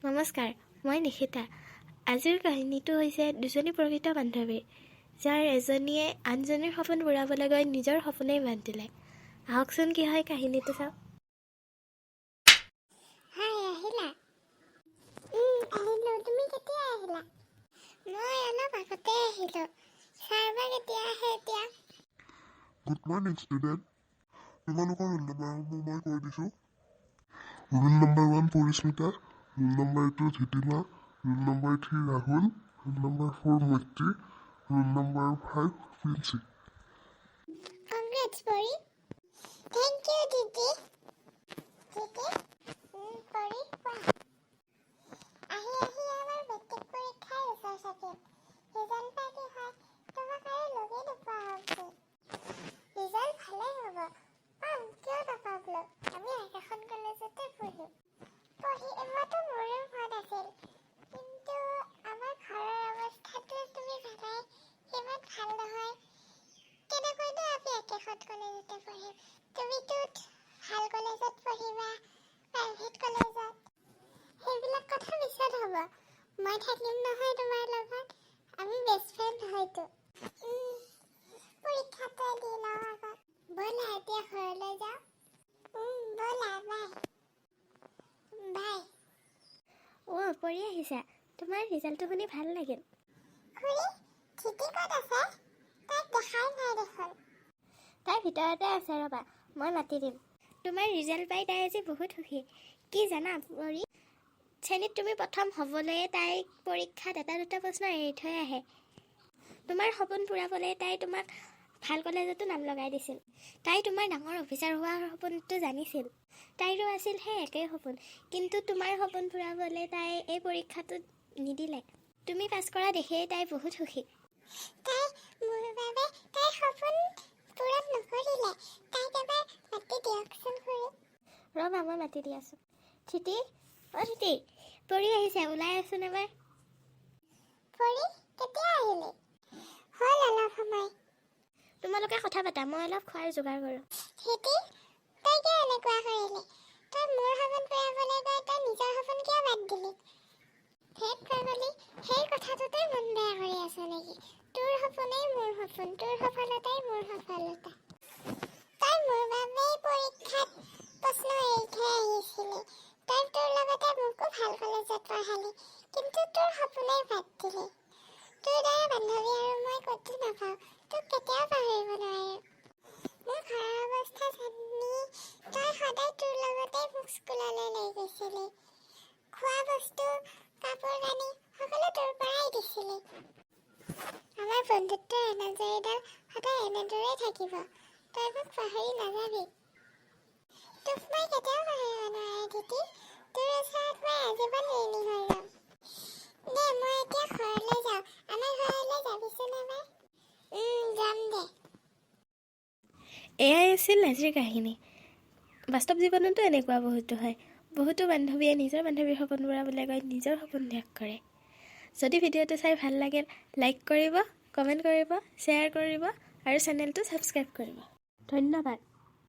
নমস্কাৰ, মই নিশিতা। আজিৰ কাহিনীটো হৈছে দুজনী প্ৰকৃত বান্ধৱীৰ, যাৰ এজনীয়ে আনজনীৰ সপোন পূৰাবলৈ গৈ নিজৰ সপোনেই বাদ দিলে। আহকচোন কি হয় কাহিনীটো চাওঁ। হাই, আহিলা? আহিলো। তুমি কেতিয়া আহিলা? মই অলপ আগতে আহিলো। ছাৰবা কেতিয়া আহে এতিয়া? Good morning student. তোমালোকৰ ৰোল নম্বৰসমূহ মই কৈ দিছোঁ। Roll number 1 Parismita, roll number 2 Dhitima, roll number 3 Rahul, roll number 4 Maitri, roll number 5 Princy. Congrats Pori. Thank you দিদি। পৰি কোৱা। আহি আমাৰ মেট্ৰিক পৰীক্ষাৰ ওচৰ চাপিল। ৰিজাল্ট বা কি হয় তোমাক আৰু লগেই নোপোৱা হৈছে। ৰিজাল্ট ভালেই হ'ব। পাম, কিয় নাপাম লগ। আমি একেখন কলেজতে পঢ়িম। পঢ়িবতো মোৰো মন আছিল, কিন্তু আমাৰ ঘৰৰ অৱস্থাটো তুমি জানাই, ইমান ভাল নহয়। কেনেকৈনো আমি একেখন কলেজতে পঢ়িম? তুমিতো ভাল কলেজত পঢ়িবা, প্ৰাইভেট কলেজত। সেইবিলাক কথা পিছত হ'ব। মই থাকিম নহয় তোমাৰ লগত। আমি বেষ্ট ফ্ৰেণ্ড হয়তো। পৰীক্ষাটো দি লওঁ আগত। ব'লা এতিয়া ঘৰলৈ যাওঁ। ব'লা, বাই। পৰি আহিছা। তোমাৰ ৰিজাল্টটো শুনি ভাল লাগিল। খুৰী, ধিতি ক'ত আছে? তাইক দেখাই নাই দেখোন। তাই ভিতৰতে আছে, ৰ'বা, মই মাতি দিম। তোমাৰ ৰিজাল্ট পাই তাই আজি বহুত সুখী। কি জানা পৰি, শ্ৰেণীত তুমি প্ৰথম হ'বলৈয়ে তাইক পৰীক্ষাত এটা দুটা প্ৰশ্ন এৰি থৈ আহে। তোমাৰ সপোন পূৰাবলৈ তাই তোমাক ভাল কলেজতো নাম লগাই দিছিল। তাই তোমাৰ ডাঙৰ অফিচাৰ হোৱাৰ সপোনটো জানিছিল। তাইৰো আছিল সেই একেই সপোন, কিন্তু তোমাৰ সপোন পূৰাবলৈ তাই এই পৰীক্ষাটোত নিদিলে। তুমি পাছ কৰা দেখিয়েই তাই বহুত সুখী। তাই মোৰ বাবে তাইৰ সপোন পূৰণ নকৰিলে। তাইক এবাৰ মাতি দিয়কচোন খুৰী। ৰ'বা, মই মাতি দি আছোঁ। ধিতি, ধিতি, পৰি আহিছে, ওলাই আছোন এবাৰ। পৰি, কেতিয়া আহিলি? হ'ল অলপ সময়। তোমালোকে কথা পাতা, মই অলপ খোৱাৰ যোগাৰ কৰোঁ। ধিতি, তই কিয় এনেকুৱা কৰিলি? তই মোৰ সপোন পূৰাবলৈ গৈ তই নিজৰ সপোন কিয় বাদ দিলি? ধেৎ পাগলী, সেই কথাটোতে মন বেয়া কৰি আছ নেকি? তোৰ সপোনেই মোৰ সপোন, তোৰ সফলতাই মোৰ সফলতা। তই মোৰ বাবেই পৰীক্ষাত প্ৰশ্ন এৰি থৈ আহিছিলি। তই তোৰ লগতে মোকো ভাল কলেজত পঢ়ালি, কিন্তু তোৰ সপোনেই বাদ দিলি। তোৰ দৰে বান্ধৱী আৰু মই ক'তো নাপাওঁ। তোক কেতিয়াও পাহৰিব নোৱাৰিম। মোৰ ঘৰৰ অৱস্থা জানি তই সদায় তোৰ লগতে মোক স্কুললৈ লৈ গৈছিলি। খোৱা বস্তু, কাপোৰ কানি সকলো তোৰ পৰাই দিছিলি। আমাৰ বন্ধুত্বৰ এনাজৰীডাল সদায় এনেদৰেই থাকিব। তই মোক পাহৰি নাযাবি। তোক মই কেতিয়াও পাহৰিব নোৱাৰো ধিতি। তোৰ ওচৰত মই আজীৱন ঋণী হৈ যাম। দে, মই এতিয়া ঘৰলৈ যাওঁ। আমাৰ ঘৰলৈ যাবিচোন এবাৰ। যাম দে। এয়াই আছিল আজিৰ কাহিনী। বাস্তৱ জীৱনতো এনেকুৱা বহুতো হয়। বহুতো বান্ধৱীয়ে নিজৰ বান্ধৱীৰ সপোন পূৰাবলৈ গৈ নিজৰ সপোন ত্যাগ কৰে। যদি ভিডিঅ'টো চাই ভাল লাগিল, লাইক কৰিব, কমেণ্ট কৰিব, শ্বেয়াৰ কৰিব আৰু চেনেলটো ছাবস্ক্ৰাইব কৰিব। ধন্যবাদ।